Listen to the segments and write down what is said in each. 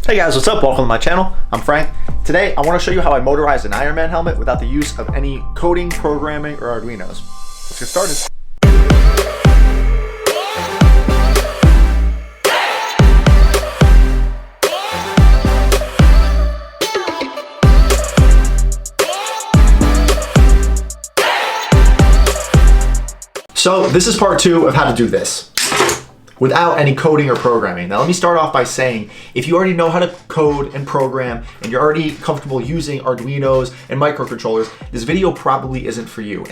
Hey guys, what's up? Welcome to my channel. I'm Frank. Today I want to show you how I motorized an Ironman helmet without the use of any coding, programming, or Arduinos. Let's get started. So this is part 2 of how to do this without any coding or programming. Now let me start off by saying, if you already know how to code and program and you're already comfortable using Arduinos and microcontrollers, this video probably isn't for you.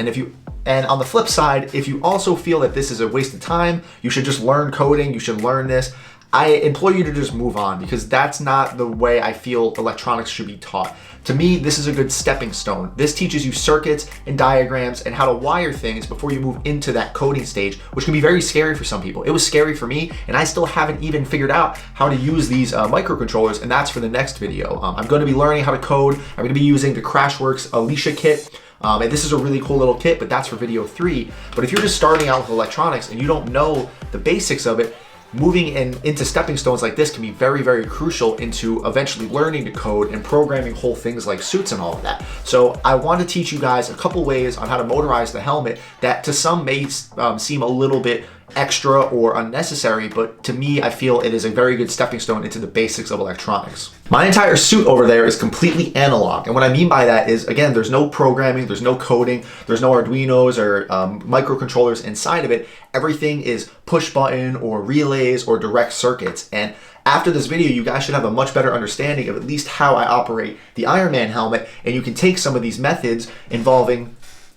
And on the flip side, if you also feel that this is a waste of time, you should just learn coding, you should learn this, I implore you to just move on, because that's not the way I feel electronics should be taught. To me, this is a good stepping stone. This teaches you circuits and diagrams and how to wire things before you move into that coding stage, which can be very scary for some people. It was scary for me, and I still haven't even figured out how to use these microcontrollers, and that's for the next video. I'm going to be learning how to code. I'm going to be using the Crashworks Alicia kit. And this is a really cool little kit, but that's for video 3. But if you're just starting out with electronics and you don't know the basics of it, moving into stepping stones like this can be very, very crucial into eventually learning to code and programming whole things like suits and all of that. So I want to teach you guys a couple ways on how to motorize the helmet that to some may seem a little bit extra or unnecessary, but to me, I feel it is a very good stepping stone into the basics of electronics. My entire suit over there is completely analog, and what I mean by that is, again, there's no programming, there's no coding, there's no Arduinos or microcontrollers inside of it. Everything is push button or relays or direct circuits. And after this video, you guys should have a much better understanding of at least how I operate the Ironman helmet, and you can take some of these methods involving,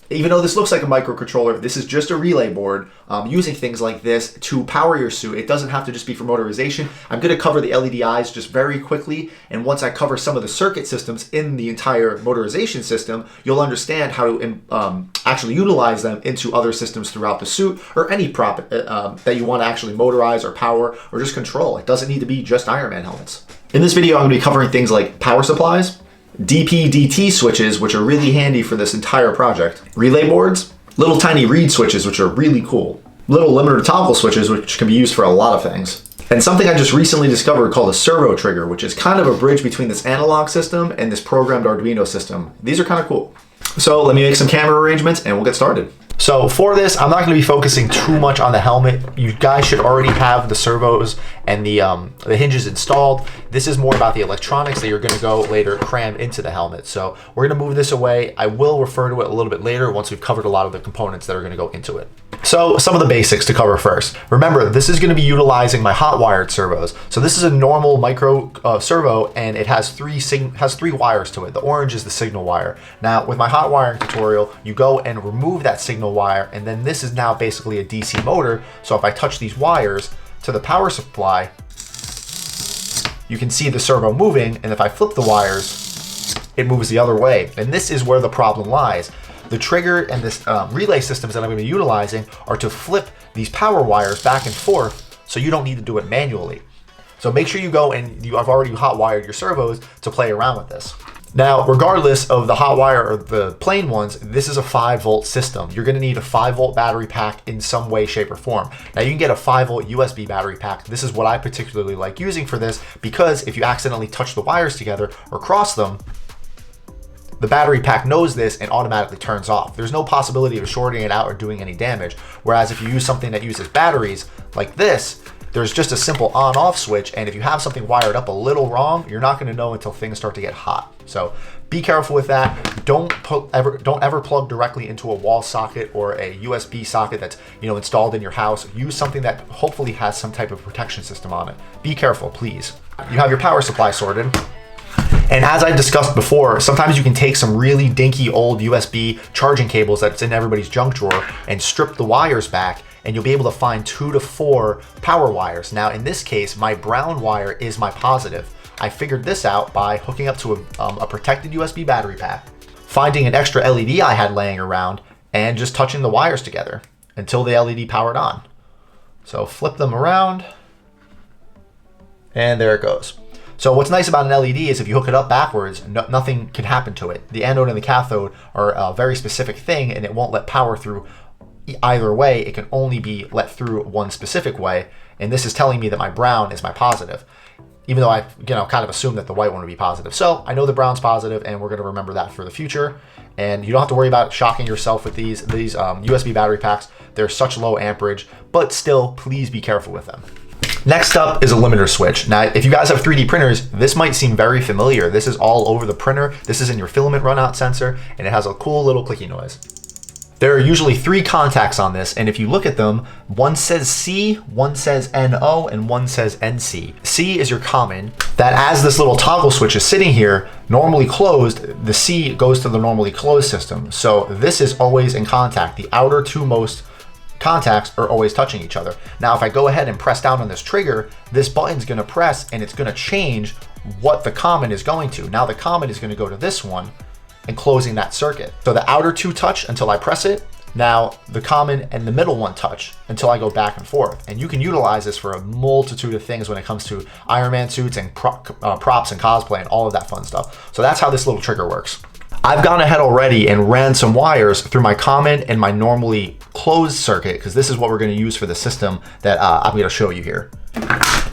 even though this looks like a microcontroller, this is just a relay board, using things like this to power your suit. It doesn't have to just be for motorization. I'm going to cover the LED eyes just very quickly, and once I cover some of the circuit systems in the entire motorization system, you'll understand how to actually utilize them into other systems throughout the suit, or any prop that you want to actually motorize or power or just control. It doesn't need to be just Ironman helmets. In this video, I'm going to be covering things like power supplies, DPDT switches, which are really handy for this entire project, relay boards, little tiny reed switches, which are really cool, little limiter toggle switches, which can be used for a lot of things, and something I just recently discovered called a servo trigger, which is kind of a bridge between this analog system and this programmed Arduino system. These are kind of cool. So let me make some camera arrangements and we'll get started. So for this, I'm not going to be focusing too much on the helmet. You guys should already have the servos and the hinges installed. This is more about the electronics that you're going to go later cram into the helmet. So we're going to move this away. I will refer to it a little bit later once we've covered a lot of the components that are going to go into it. So some of the basics to cover first. Remember, this is going to be utilizing my hot wired servos. So this is a normal micro servo, and it has three wires to it. The orange is the signal wire. Now with my hot wiring tutorial, you go and remove that signal wire, and then this is now basically a DC motor. So if I touch these wires to the power supply, you can see the servo moving, and if I flip the wires, it moves the other way. And this is where the problem lies. The trigger and this relay systems that I'm going to be utilizing are to flip these power wires back and forth, so you don't need to do it manually. So make sure you go and I've already hot wired your servos to play around with this. Now, regardless of the hot wire or the plain ones, this is a 5-volt system. You're going to need a 5-volt battery pack in some way, shape, or form. Now, you can get a 5-volt USB battery pack. This is what I particularly like using for this, because if you accidentally touch the wires together or cross them, the battery pack knows this and automatically turns off. There's no possibility of shorting it out or doing any damage. Whereas if you use something that uses batteries like this, there's just a simple on-off switch, and if you have something wired up a little wrong, you're not going to know until things start to get hot. So be careful with that. Don't ever plug directly into a wall socket or a USB socket that's installed in your house. Use something that hopefully has some type of protection system on it. Be careful, please. You have your power supply sorted. And as I discussed before, sometimes you can take some really dinky old USB charging cables that's in everybody's junk drawer and strip the wires back, and you'll be able to find 2 to 4 power wires. Now in this case, my brown wire is my positive. I figured this out by hooking up to a protected USB battery pack, finding an extra LED I had laying around, and just touching the wires together until the LED powered on. So flip them around, and there it goes. So what's nice about an LED is if you hook it up backwards, nothing can happen to it. The anode and the cathode are a very specific thing, and it won't let power through either way. It can only be let through one specific way, and this is telling me that my brown is my positive. even though I kind of assumed that the white one would be positive. So I know the brown's positive, and we're going to remember that for the future. And you don't have to worry about shocking yourself with these USB battery packs. They're such low amperage, but still, please be careful with them. Next up is a limiter switch. Now, if you guys have 3D printers, this might seem very familiar. This is all over the printer. This is in your filament runout sensor, and it has a cool little clicky noise. There are usually 3 contacts on this, and if you look at them, one says C, one says NO, and one says NC. C is your common, that as this little toggle switch is sitting here, normally closed, the C goes to the normally closed system. So this is always in contact. The outer 2 most contacts are always touching each other. Now, if I go ahead and press down on this trigger, this button's gonna press and it's gonna change what the common is going to. Now the common is gonna go to this one, and closing that circuit. So the outer 2 touch until I press it. Now the common and the middle one touch until I go back and forth. And you can utilize this for a multitude of things when it comes to Iron Man suits and props and cosplay and all of that fun stuff. So that's how this little trigger works. I've gone ahead already and ran some wires through my common and my normally closed circuit, because this is what we're going to use for the system that I'm going to show you here.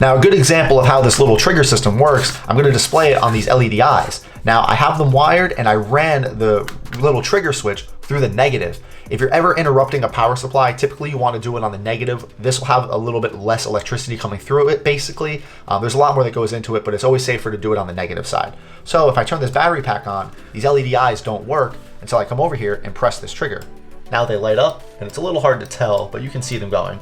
Now, a good example of how this little trigger system works, I'm going to display it on these LED eyes. Now, I have them wired and I ran the little trigger switch through the negative. If you're ever interrupting a power supply, typically you want to do it on the negative. This will have a little bit less electricity coming through it, basically. There's a lot more that goes into it, but it's always safer to do it on the negative side. So if I turn this battery pack on, these LED eyes don't work until I come over here and press this trigger. Now they light up, and it's a little hard to tell, but you can see them going.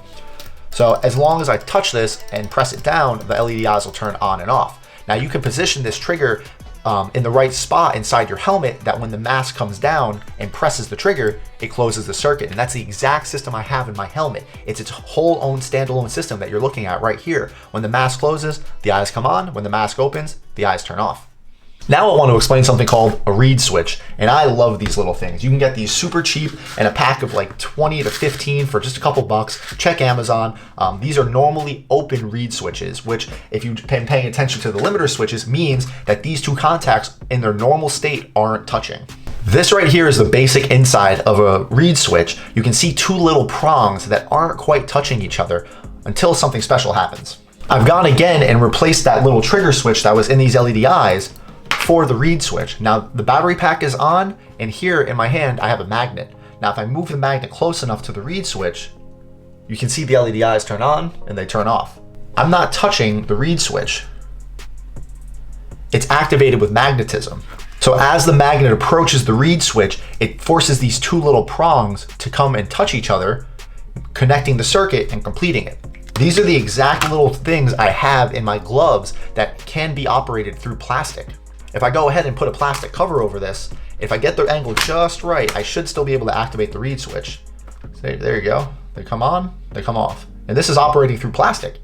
So as long as I touch this and press it down, the LED eyes will turn on and off. Now you can position this trigger in the right spot inside your helmet, that when the mask comes down and presses the trigger, it closes the circuit. And that's the exact system I have in my helmet. It's its whole own standalone system that you're looking at right here. When the mask closes, the eyes come on. When the mask opens, the eyes turn off. Now I want to explain something called a reed switch, and I love these little things. You can get these super cheap in a pack of like 20 to 15 for just a couple bucks. Check Amazon. These are normally open reed switches, which if you've been paying attention to the limiter switches means that these 2 contacts in their normal state aren't touching. This right here is the basic inside of a reed switch. You can see 2 little prongs that aren't quite touching each other until something special happens. I've gone again and replaced that little trigger switch that was in these LED eyes for the reed switch. Now the battery pack is on, and here in my hand I have a magnet. Now if I move the magnet close enough to the reed switch, you can see the LED eyes turn on and they turn off. I'm not touching the reed switch. It's activated with magnetism. So as the magnet approaches the reed switch, it forces these 2 little prongs to come and touch each other, connecting the circuit and completing it. These are the exact little things I have in my gloves that can be operated through plastic. If I go ahead and put a plastic cover over this, if I get the angle just right, I should still be able to activate the reed switch. So there you go. They come on, they come off. And this is operating through plastic.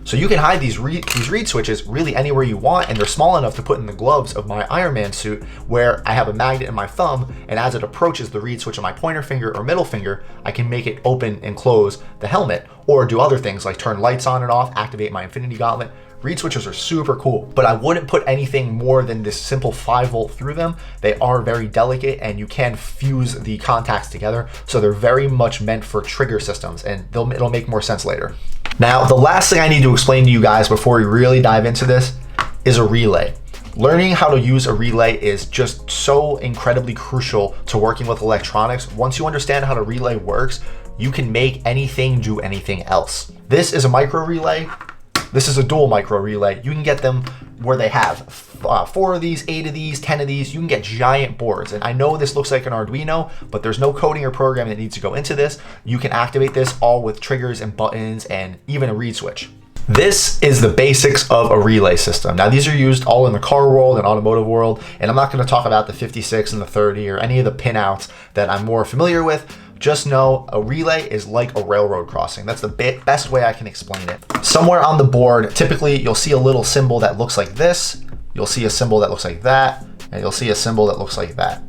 So you can hide these reed switches really anywhere you want, and they're small enough to put in the gloves of my Iron Man suit, where I have a magnet in my thumb, and as it approaches the reed switch of my pointer finger or middle finger, I can make it open and close the helmet, or do other things like turn lights on and off, activate my infinity gauntlet. Reed switches are super cool, but I wouldn't put anything more than this simple 5 volt through them. They are very delicate, and you can fuse the contacts together. So they're very much meant for trigger systems, and it'll make more sense later. Now, the last thing I need to explain to you guys before we really dive into this is a relay. Learning how to use a relay is just so incredibly crucial to working with electronics. Once you understand how the relay works, you can make anything do anything else. This is a micro relay. This is a dual micro relay. You can get them where they have 4 of these, 8 of these, 10 of these. You can get giant boards. And I know this looks like an Arduino, but there's no coding or programming that needs to go into this. You can activate this all with triggers and buttons and even a reed switch. This is the basics of a relay system. Now, these are used all in the car world and automotive world, and I'm not going to talk about the 56 and the 30 or any of the pinouts that I'm more familiar with. Just know a relay is like a railroad crossing. That's the best way I can explain it. Somewhere on the board, typically you'll see a little symbol that looks like this, you'll see a symbol that looks like that, and you'll see a symbol that looks like that.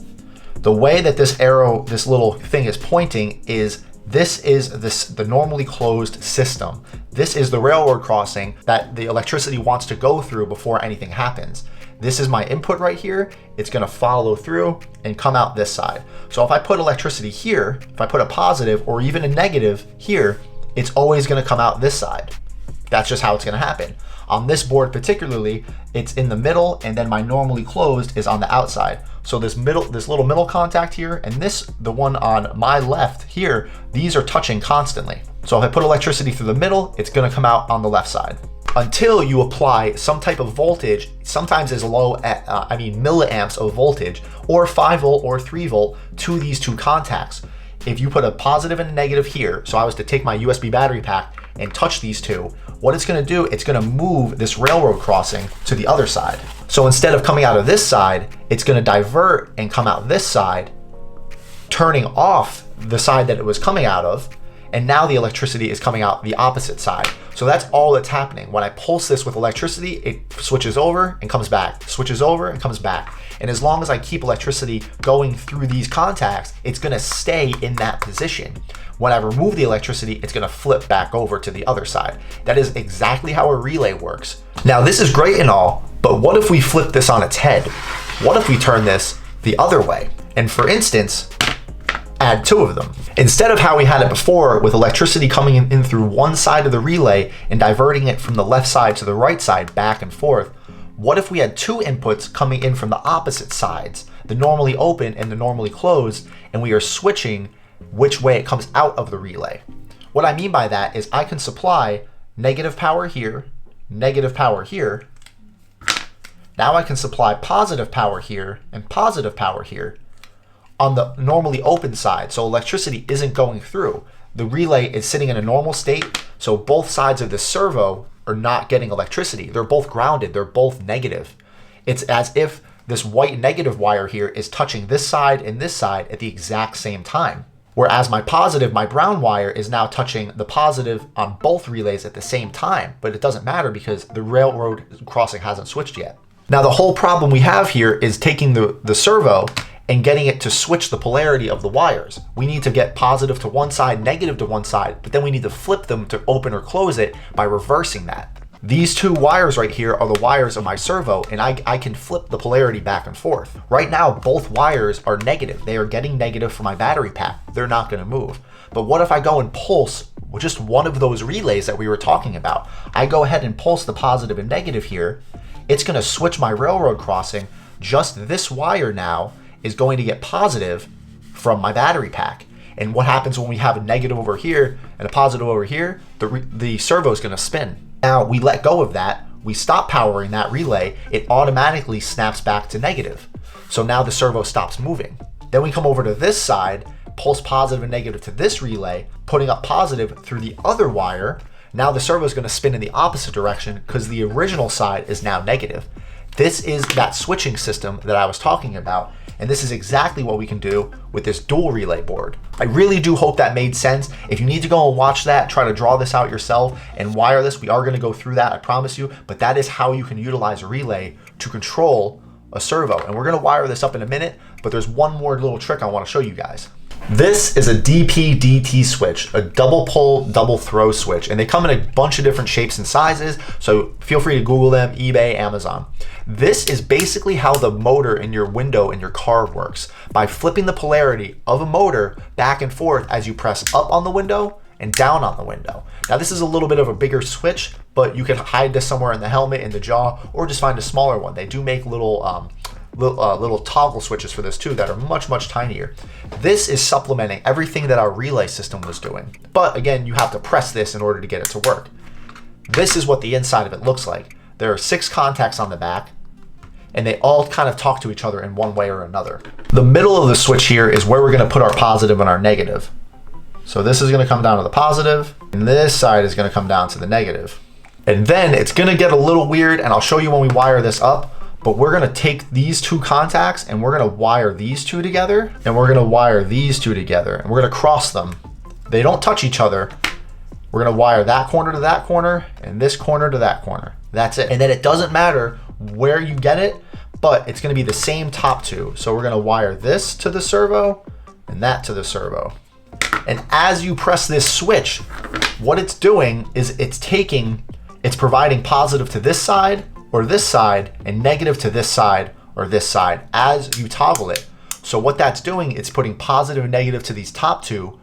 The way that this arrow, this little thing is pointing is the normally closed system. This is the railroad crossing that the electricity wants to go through before anything happens. This is my input right here. It's gonna follow through and come out this side. So if I put electricity here, if I put a positive or even a negative here, it's always gonna come out this side. That's just how it's gonna happen. On this board particularly, it's in the middle, and then my normally closed is on the outside. So this little middle contact here, and the one on my left here, these are touching constantly. So if I put electricity through the middle, it's gonna come out on the left side. Until you apply some type of voltage, sometimes as low at, milliamps of voltage, or 5 volt or 3 volt to these two contacts. If you put a positive and a negative here, so I was to take my USB battery pack and touch these two, what it's gonna do, it's gonna move this railroad crossing to the other side. So instead of coming out of this side, it's gonna divert and come out this side, turning off the side that it was coming out of, and now the electricity is coming out the opposite side. So that's all that's happening. When I pulse this with electricity, it switches over and comes back, switches over and comes back. And as long as I keep electricity going through these contacts, it's gonna stay in that position. When I remove the electricity, it's gonna flip back over to the other side. That is exactly how a relay works. Now this is great and all, but what if we flip this on its head? What if we turn this the other way? And for instance, add two of them. Instead of how we had it before with electricity coming in through one side of the relay and diverting it from the left side to the right side back and forth, what if we had two inputs coming in from the opposite sides, the normally open and the normally closed, and we are switching which way it comes out of the relay? What I mean by that is I can supply negative power here, negative power here. Now I can supply positive power here and positive power here on the normally open side, so electricity isn't going through. The relay is sitting in a normal state, so both sides of the servo are not getting electricity. They're both grounded, they're both negative. It's as if this white negative wire here is touching this side and this side at the exact same time. Whereas my positive, my brown wire, is now touching the positive on both relays at the same time, but it doesn't matter because the railroad crossing hasn't switched yet. Now the whole problem we have here is taking the servo and getting it to switch the polarity of the wires. We need to get positive to one side, negative to one side, but then we need to flip them to open or close it by reversing that. These two wires right here are the wires of my servo, and I can flip the polarity back and forth. Right now, both wires are negative. They are getting negative for my battery pack. They're not gonna move. But what if I go and pulse just one of those relays that we were talking about? I go ahead and pulse the positive and negative here. It's gonna switch my railroad crossing. Just this wire now is going to get positive from my battery pack. And what happens when we have a negative over here and a positive over here? The servo is gonna spin. Now we let go of that, we stop powering that relay, it automatically snaps back to negative. So now the servo stops moving. Then we come over to this side, pulse positive and negative to this relay, putting up positive through the other wire. Now the servo is gonna spin in the opposite direction because the original side is now negative. This is that switching system that I was talking about. And this is exactly what we can do with this dual relay board. I really do hope that made sense. If you need to go and watch that, try to draw this out yourself and wire this, we are gonna go through that, I promise you, but that is how you can utilize a relay to control a servo. And we're gonna wire this up in a minute, but there's one more little trick I wanna show you guys. This is a DPDT switch, a double pull, double throw switch, and they come in a bunch of different shapes and sizes, so feel free to Google them, eBay, Amazon. This is basically how the motor in your window in your car works, by flipping the polarity of a motor back and forth as you press up on the window and down on the window. Now this is a little bit of a bigger switch, but you can hide this somewhere in the helmet, in the jaw, or just find a smaller one. They do make little toggle switches for this too that are much, much tinier. This is supplementing everything that our relay system was doing. But again, you have to press this in order to get it to work. This is what the inside of it looks like. There are 6 contacts on the back, and they all kind of talk to each other in one way or another. The middle of the switch here is where we're gonna put our positive and our negative. So this is gonna come down to the positive, and this side is gonna come down to the negative. And then it's gonna get a little weird, and I'll show you when we wire this up, but we're gonna take these two contacts and we're gonna wire these two together, and we're gonna wire these two together, and we're gonna cross them. They don't touch each other. We're gonna wire that corner to that corner and this corner to that corner. That's it. And then it doesn't matter where you get it, but it's gonna be the same top two. So we're gonna wire this to the servo and that to the servo. And as you press this switch, what it's doing is it's providing positive to this side or this side and negative to this side or this side as you toggle it. So what that's doing, it's putting positive and negative to these top two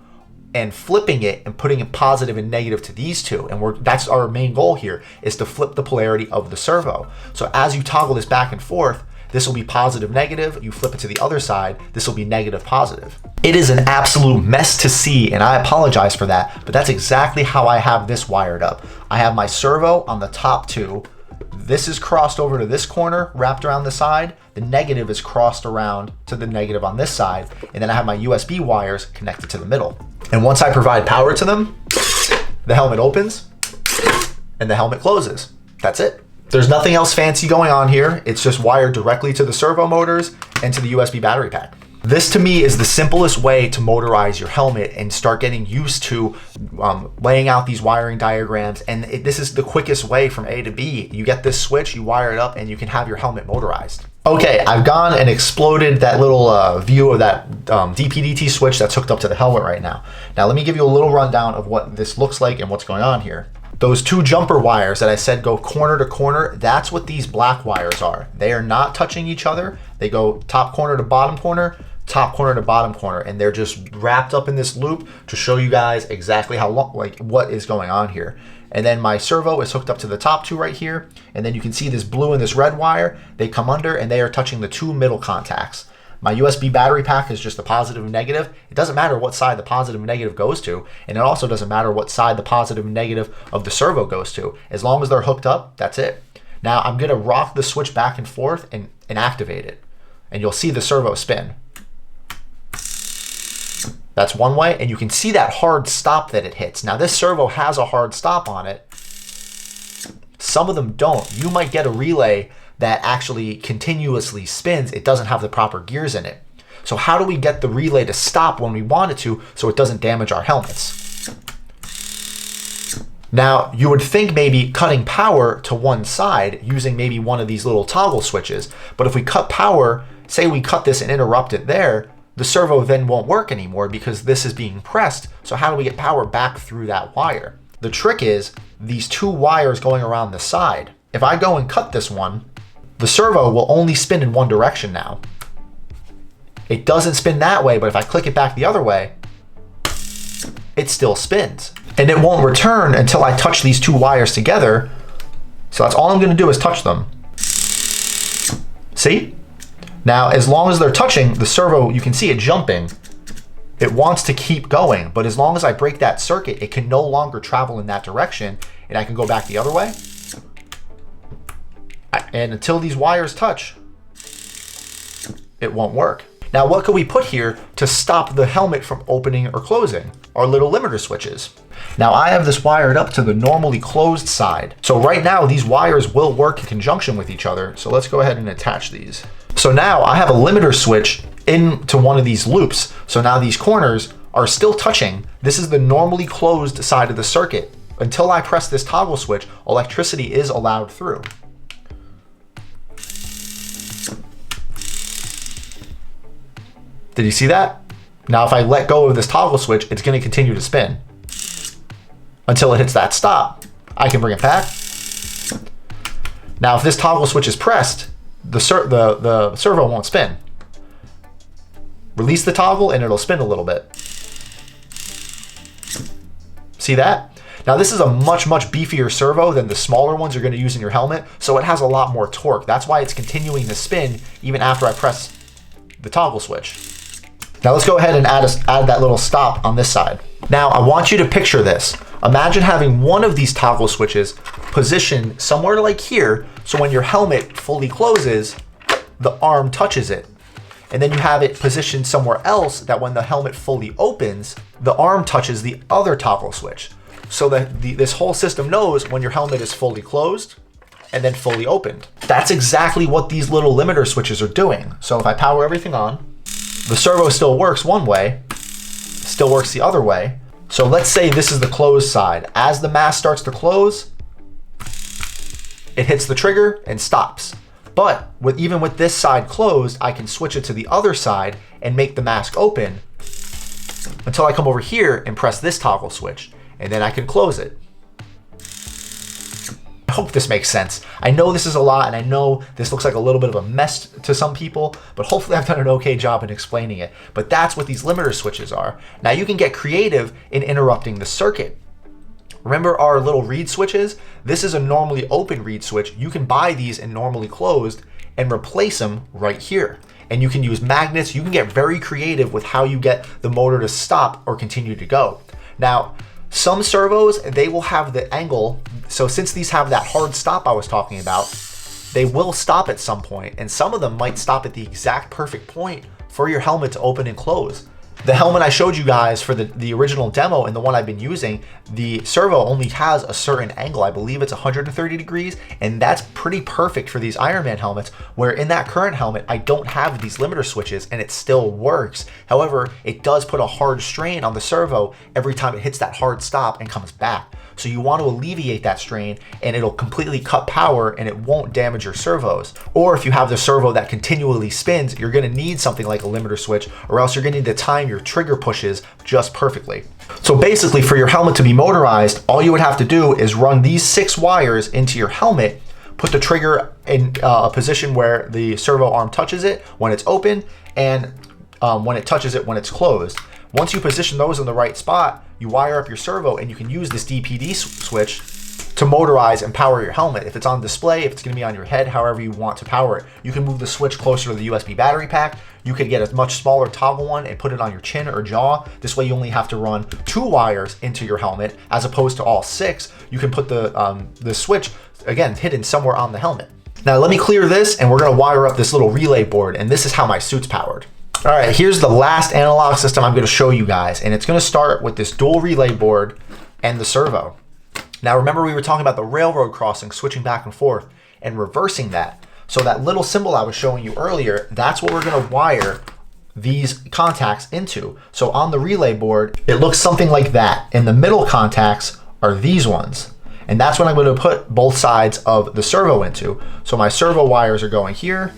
and flipping it and putting a positive and negative to these two. And that's our main goal here, is to flip the polarity of the servo. So as you toggle this back and forth, this will be positive, negative. You flip it to the other side, this will be negative, positive. It is an absolute mess to see, and I apologize for that, but that's exactly how I have this wired up. I have my servo on the top two. This is crossed over to this corner, wrapped around the side. The negative is crossed around to the negative on this side. And then I have my USB wires connected to the middle. And once I provide power to them, the helmet opens and the helmet closes. That's it. There's nothing else fancy going on here. It's just wired directly to the servo motors and to the USB battery pack. This to me is the simplest way to motorize your helmet and start getting used to laying out these wiring diagrams. And this is the quickest way from A to B. You get this switch, you wire it up, and you can have your helmet motorized. Okay, I've gone and exploded that little view of that DPDT switch that's hooked up to the helmet right now. Now let me give you a little rundown of what this looks like and what's going on here. Those two jumper wires that I said go corner to corner, that's what these black wires are. They are not touching each other. They go top corner to bottom corner, top corner to bottom corner, and they're just wrapped up in this loop to show you guys exactly how long, like what is going on here. And then my servo is hooked up to the top two right here, and then you can see this blue and this red wire, they come under and they are touching the two middle contacts. My USB battery pack is just the positive and negative. It doesn't matter what side the positive and negative goes to, and it also doesn't matter what side the positive and negative of the servo goes to. As long as they're hooked up, that's it. Now I'm gonna rock the switch back and forth and activate it, and you'll see the servo spin. That's one way, and you can see that hard stop that it hits. Now this servo has a hard stop on it. Some of them don't. You might get a relay that actually continuously spins. It doesn't have the proper gears in it. So how do we get the relay to stop when we want it to so it doesn't damage our helmets? Now you would think maybe cutting power to one side using maybe one of these little toggle switches, but if we cut power, say we cut this and interrupt it there, the servo then won't work anymore because this is being pressed. So how do we get power back through that wire? The trick is these two wires going around the side. If I go and cut this one, the servo will only spin in one direction now. It doesn't spin that way, but if I click it back the other way, it still spins. And it won't return until I touch these two wires together. So that's all I'm gonna do is touch them. See? Now, as long as they're touching, the servo, you can see it jumping. It wants to keep going, but as long as I break that circuit, it can no longer travel in that direction, and I can go back the other way. And until these wires touch, it won't work. Now, what could we put here to stop the helmet from opening or closing? Our little limiter switches. Now, I have this wired up to the normally closed side. So right now, these wires will work in conjunction with each other. So let's go ahead and attach these. So now I have a limiter switch into one of these loops. So now these corners are still touching. This is the normally closed side of the circuit. Until I press this toggle switch, electricity is allowed through. Did you see that? Now if I let go of this toggle switch, it's going to continue to spin until it hits that stop. I can bring it back. Now if this toggle switch is pressed, the servo won't spin. Release the toggle and it'll spin a little bit. See that? Now this is a much beefier servo than the smaller ones you're going to use in your helmet, so it has a lot more torque. That's why it's continuing to spin even after I press the toggle switch. Now let's go ahead and add that little stop on this side. Now I want you to picture this. Imagine having one of these toggle switches positioned somewhere like here, so when your helmet fully closes, the arm touches it. And then you have it positioned somewhere else that when the helmet fully opens, the arm touches the other toggle switch. So that this whole system knows when your helmet is fully closed and then fully opened. That's exactly what these little limiter switches are doing. So if I power everything on, the servo still works one way, still works the other way. So let's say this is the closed side. As the mask starts to close, it hits the trigger and stops. But even with this side closed, I can switch it to the other side and make the mask open until I come over here and press this toggle switch, and then I can close it. hope this makes sense. I know this is a lot, and I know this looks like a little bit of a mess to some people, but hopefully I've done an okay job in explaining it. But that's what these limiter switches are. Now you can get creative in interrupting the circuit. Remember our little reed switches? This is a normally open reed switch. You can buy these in normally closed and replace them right here. And you can use magnets. You can get very creative with how you get the motor to stop or continue to go. Now, some servos, they will have the angle. So since these have that hard stop I was talking about, they will stop at some point. And some of them might stop at the exact perfect point for your helmet to open and close. The helmet I showed you guys for the original demo and the one I've been using, the servo only has a certain angle. I believe it's 130 degrees, and that's pretty perfect for these Ironman helmets, where in that current helmet, I don't have these limiter switches and it still works. However, it does put a hard strain on the servo every time it hits that hard stop and comes back. So you want to alleviate that strain, and it'll completely cut power and it won't damage your servos. Or if you have the servo that continually spins, you're going to need something like a limiter switch, or else you're going to need to time your trigger pushes just perfectly. So basically, for your helmet to be motorized, all you would have to do is run these 6 wires into your helmet, put the trigger in a position where the servo arm touches it when it's open, and when it touches it when it's closed. Once you position those in the right spot, you wire up your servo, and you can use this DPD switch to motorize and power your helmet. If it's on display, if it's going to be on your head, however you want to power it. You can move the switch closer to the USB battery pack. You could get a much smaller toggle one and put it on your chin or jaw. This way you only have to run 2 wires into your helmet as opposed to all 6. You can put the switch, again, hidden somewhere on the helmet. Now let me clear this, and we're going to wire up this little relay board, and this is how my suit's powered. All right, here's the last analog system I'm going to show you guys, and it's going to start with this dual relay board and the servo. Now remember, we were talking about the railroad crossing, switching back and forth and reversing that. So that little symbol I was showing you earlier, that's what we're going to wire these contacts into. So on the relay board, it looks something like that. And the middle contacts are these ones. And that's what I'm going to put both sides of the servo into. So my servo wires are going here,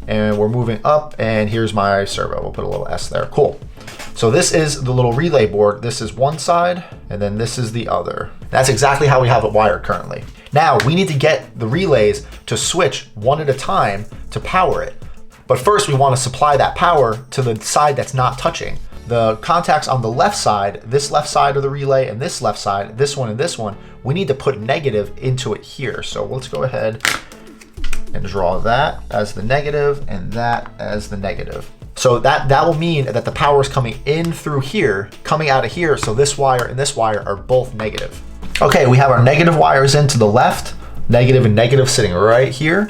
and we're moving up, and here's my servo. We'll put a little S there. Cool. So this is the little relay board. This is one side, and then this is the other. That's exactly how we have it wired currently. Now we need to get the relays to switch one at a time to power it. But first we want to supply that power to the side that's not touching. The contacts on the left side, this left side of the relay, and this left side, this one and this one, we need to put negative into it here. So let's go ahead and draw that as the negative and that as the negative. So that will mean that the power is coming in through here, coming out of here. So this wire and this wire are both negative. Okay, we have our negative wires in to the left, negative and negative sitting right here.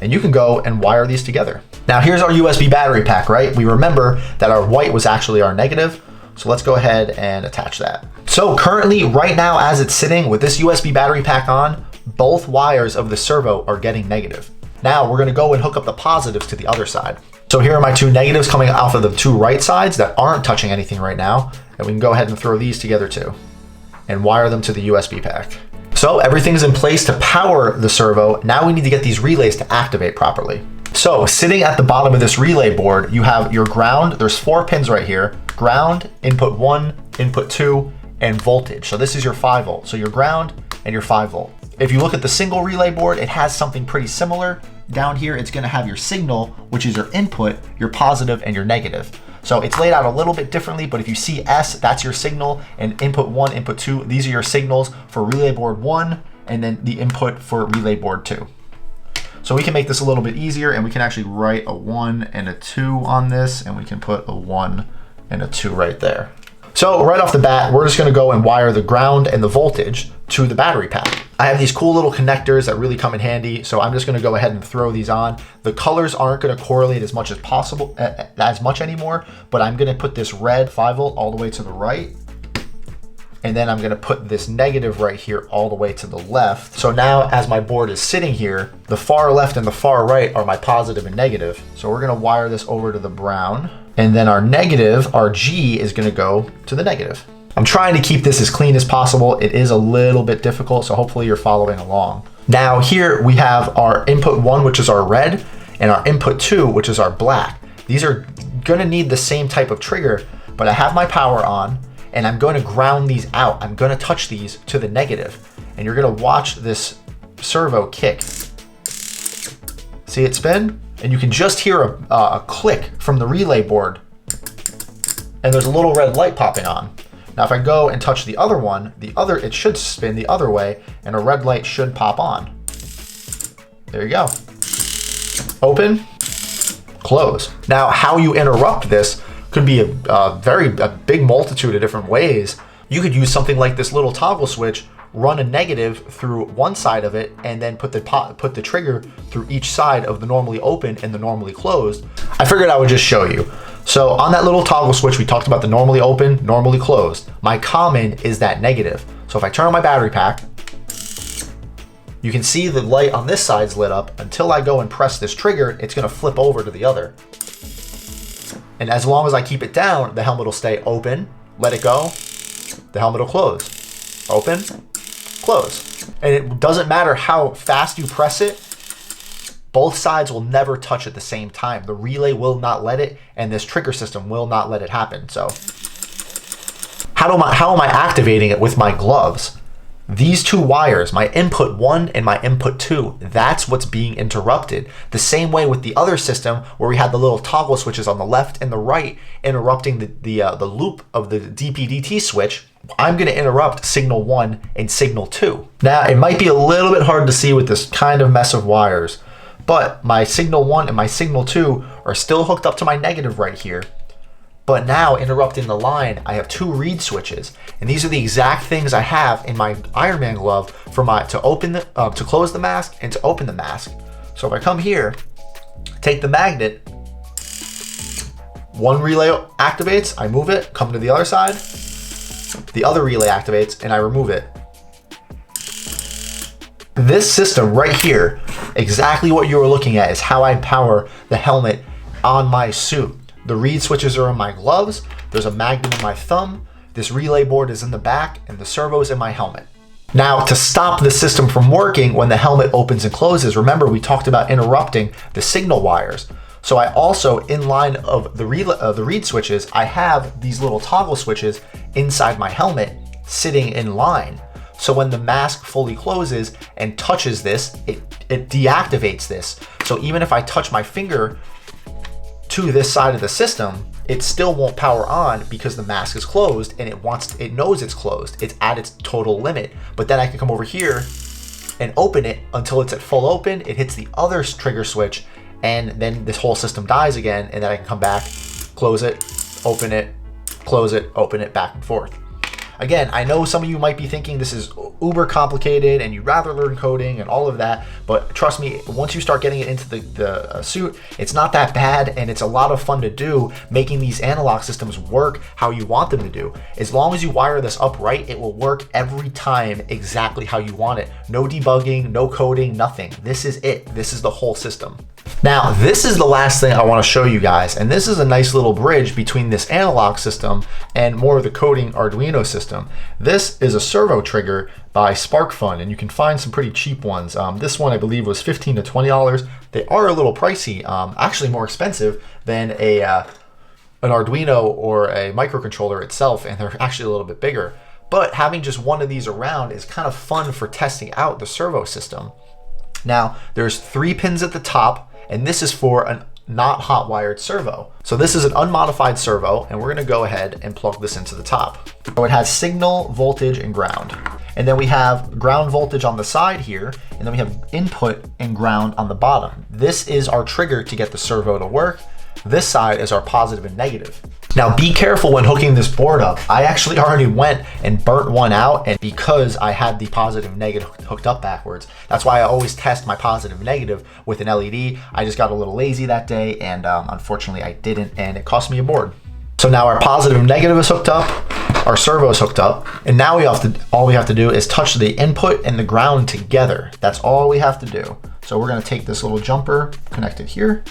And you can go and wire these together. Now here's our USB battery pack, right? We remember that our white was actually our negative. So let's go ahead and attach that. So currently, right now, as it's sitting with this USB battery pack on, both wires of the servo are getting negative. Now we're gonna go and hook up the positives to the other side. So here are my 2 negatives coming off of the 2 right sides that aren't touching anything right now. And we can go ahead and throw these together too and wire them to the USB pack. So everything's in place to power the servo. Now we need to get these relays to activate properly. So sitting at the bottom of this relay board, you have your ground. There's 4 pins right here: ground, input 1, input 2, and voltage. So this is your 5 volt. So your ground and your 5 volt. If you look at the single relay board, it has something pretty similar. Down here, it's gonna have your signal, which is your input, your positive, and your negative. So it's laid out a little bit differently, but if you see S, that's your signal, and input 1, input 2, these are your signals for relay board 1, and then the input for relay board 2. So we can make this a little bit easier, and we can actually write a 1 and a 2 on this, and we can put a 1 and a 2 right there. So right off the bat, we're just gonna go and wire the ground and the voltage to the battery pack. I have these cool little connectors that really come in handy, so I'm just gonna go ahead and throw these on. The colors aren't gonna correlate as much as possible, as much anymore, but I'm gonna put this red 5 volt all the way to the right, and then I'm gonna put this negative right here all the way to the left. So now as my board is sitting here, the far left and the far right are my positive and negative. So we're gonna wire this over to the brown, and then our negative, our G, is gonna go to the negative. I'm trying to keep this as clean as possible. It is a little bit difficult, so hopefully you're following along. Now here we have our input 1, which is our red, and our input 2, which is our black. These are gonna need the same type of trigger, but I have my power on, and I'm going to ground these out. I'm going to touch these to the negative, and you're going to watch this servo kick. See it spin? And you can just hear a click from the relay board. And there's a little red light popping on. Now if I go and touch the other one, it should spin the other way and a red light should pop on. There you go. Open, close. Now how you interrupt this could be a big multitude of different ways. You could use something like this little toggle switch, run a negative through one side of it, and then put the trigger through each side of the normally open and the normally closed. I figured I would just show you. So on that little toggle switch, we talked about the normally open, normally closed. My common is that negative. So if I turn on my battery pack, you can see the light on this side's lit up. Until I go and press this trigger, it's gonna flip over to the other. And as long as I keep it down, the helmet will stay open, let it go, the helmet will close. Open, close. And it doesn't matter how fast you press it, both sides will never touch at the same time. The relay will not let it, and this trigger system will not let it happen. So how am I activating it with my gloves? These two wires, my input 1 and my input 2, that's what's being interrupted. The same way with the other system where we had the little toggle switches on the left and the right interrupting the loop of the DPDT switch. I'm going to interrupt signal 1 and signal 2. Now it might be a little bit hard to see with this kind of mess of wires, but my signal 1 and my signal 2 are still hooked up to my negative right here. But now interrupting the line, I have 2 reed switches, and these are the exact things I have in my Iron Man glove for to close the mask and to open the mask. So if I come here, take the magnet, one relay activates, I move it, come to the other side, the other relay activates, and I remove it. This system right here, exactly what you were looking at, is how I power the helmet on my suit. The reed switches are in my gloves, there's a magnet in my thumb, this relay board is in the back, and the servo is in my helmet. Now to stop the system from working when the helmet opens and closes, remember we talked about interrupting the signal wires. So I also, in line of the reed switches, I have these little toggle switches inside my helmet sitting in line. So when the mask fully closes and touches this, it deactivates this. So even if I touch my finger to this side of the system, it still won't power on because the mask is closed and it knows it's closed. It's at its total limit. But then I can come over here and open it until it's at full open. It hits the other trigger switch and then this whole system dies again, and then I can come back, close it, open it, close it, open it, back and forth. Again, I know some of you might be thinking this is uber complicated and you'd rather learn coding and all of that, but trust me, once you start getting it into the suit, it's not that bad and it's a lot of fun to do, making these analog systems work how you want them to do. As long as you wire this up right, it will work every time exactly how you want it. No debugging, no coding, nothing. This is it. This is the whole system. Now, this is the last thing I want to show you guys, and this is a nice little bridge between this analog system and more of the coding Arduino system. This is a servo trigger by SparkFun, and you can find some pretty cheap ones. This one I believe was $15 to $20. They are a little pricey, actually more expensive than an Arduino or a microcontroller itself, and they're actually a little bit bigger. But having just one of these around is kind of fun for testing out the servo system. Now, there's 3 pins at the top, and this is for a not hot wired servo. So this is an unmodified servo, and we're gonna go ahead and plug this into the top. So it has signal, voltage, and ground. And then we have ground voltage on the side here, and then we have input and ground on the bottom. This is our trigger to get the servo to work. This side is our positive and negative. Now be careful when hooking this board up. I actually already went and burnt one out, and because I had the positive and negative hooked up backwards. That's why I always test my positive and negative with an LED. I just got a little lazy that day, and unfortunately I didn't, and it cost me a board. So now our positive and negative is hooked up, our servo is hooked up, and now all we have to do is touch the input and the ground together. That's all we have to do. So we're gonna take this little jumper, connect it here,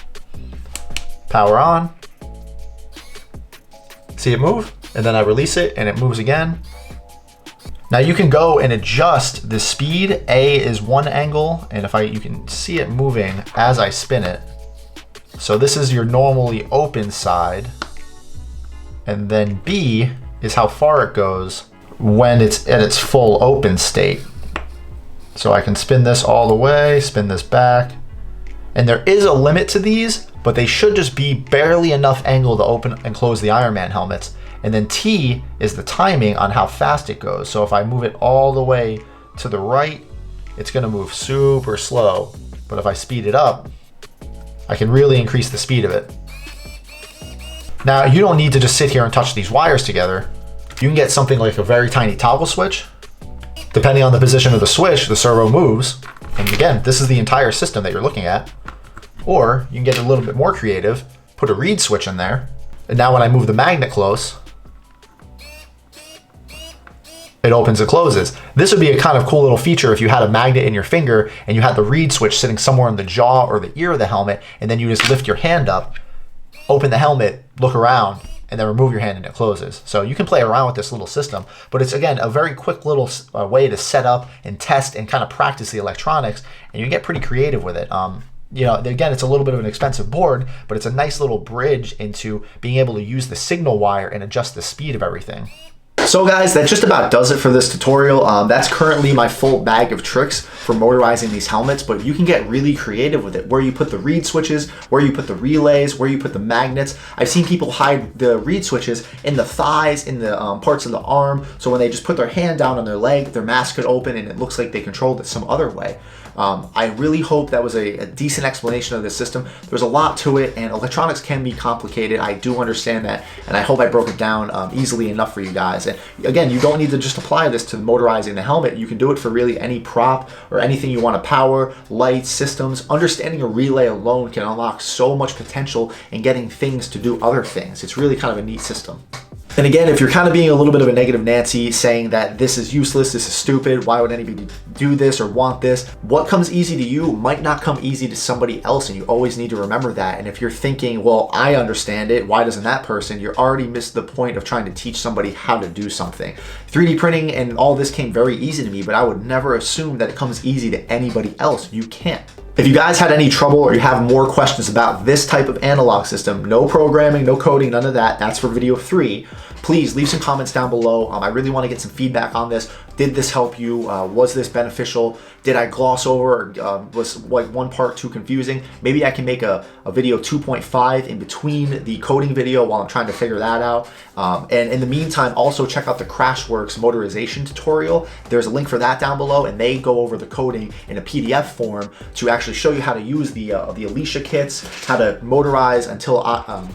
power on, see it move, and then I release it and it moves again. Now you can go and adjust the speed. A is one angle, and you can see it moving as I spin it. So this is your normally open side, and then B is how far it goes when it's at its full open state. So I can spin this all the way, spin this back. And there is a limit to these, but they should just be barely enough angle to open and close the Iron Man helmets. And then T is the timing on how fast it goes. So if I move it all the way to the right, it's gonna move super slow. But if I speed it up, I can really increase the speed of it. Now, you don't need to just sit here and touch these wires together. You can get something like a very tiny toggle switch. Depending on the position of the switch, the servo moves. And again, this is the entire system that you're looking at. Or you can get a little bit more creative, put a reed switch in there. And now when I move the magnet close, it opens and closes. This would be a kind of cool little feature if you had a magnet in your finger and you had the reed switch sitting somewhere in the jaw or the ear of the helmet, and then you just lift your hand up, open the helmet, look around, and then remove your hand and it closes. So you can play around with this little system, but it's again a very quick little way to set up and test and kind of practice the electronics, and you get pretty creative with it. You know, again, it's a little bit of an expensive board, but it's a nice little bridge into being able to use the signal wire and adjust the speed of everything. So guys, that just about does it for this tutorial. That's currently my full bag of tricks for motorizing these helmets, but you can get really creative with it. Where you put the reed switches, where you put the relays, where you put the magnets. I've seen people hide the reed switches in the thighs, in the parts of the arm, so when they just put their hand down on their leg, their mask could open and it looks like they controlled it some other way. I really hope that was a decent explanation of this system. There's a lot to it, and electronics can be complicated. I do understand that, and I hope I broke it down easily enough for you guys. And again, you don't need to just apply this to motorizing the helmet. You can do it for really any prop or anything you want to power, lights, systems. Understanding a relay alone can unlock so much potential in getting things to do other things. It's really kind of a neat system. And again, if you're kind of being a little bit of a negative Nancy, saying that this is useless, this is stupid, why would anybody do this or want this? What comes easy to you might not come easy to somebody else, and you always need to remember that. And if you're thinking, well, I understand it, why doesn't that person? You're already missed the point of trying to teach somebody how to do something. 3D printing and all this came very easy to me, but I would never assume that it comes easy to anybody else. You can't. If you guys had any trouble or you have more questions about this type of analog system, no programming, no coding, none of that, that's for video 3. Please leave some comments down below. I really want to get some feedback on this. Did this help you? Was this beneficial? Did I gloss over or was like one part too confusing? Maybe I can make a video 2.5 in between the coding video while I'm trying to figure that out. And in the meantime, also check out the Crashworks motorization tutorial. There's a link for that down below, and they go over the coding in a PDF form to actually show you how to use the Alicia kits, how to motorize until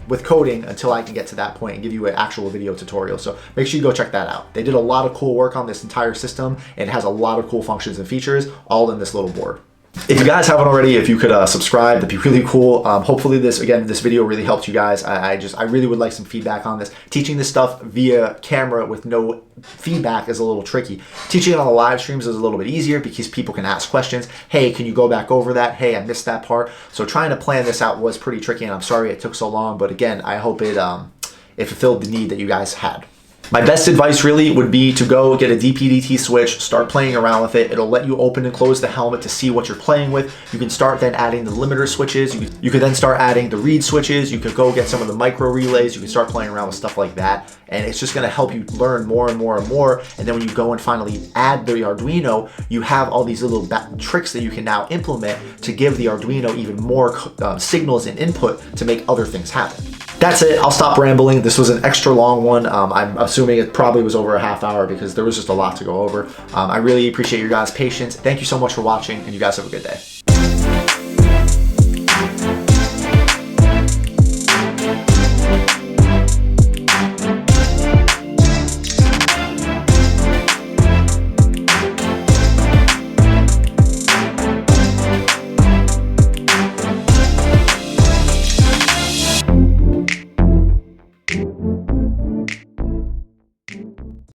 with coding until I can get to that point and give you an actual video tutorial. So make sure you go check that out. They did a lot of cool work on this entire system, and it has a lot of cool functions and features all in this little board. If you guys haven't already, if you could subscribe, that'd be really cool. Hopefully this video really helped you guys. I really would like some feedback on this. Teaching this stuff via camera with no feedback is a little tricky. Teaching it on the live streams is a little bit easier because people can ask questions. Hey, can you go back over that? Hey, I missed that part. So trying to plan this out was pretty tricky, and I'm sorry it took so long, but again, I hope it fulfilled the need that you guys had. My best advice really would be to go get a DPDT switch, start playing around with it. It'll let you open and close the helmet to see what you're playing with. You can start then adding the limiter switches. You could then start adding the reed switches. You could go get some of the micro relays. You can start playing around with stuff like that. And it's just gonna help you learn more and more and more. And then when you go and finally add the Arduino, you have all these little tricks that you can now implement to give the Arduino even more signals and input to make other things happen. That's it. I'll stop rambling. This was an extra long one. I'm assuming it probably was over a half hour because there was just a lot to go over. I really appreciate your guys' patience. Thank you so much for watching, and you guys have a good day.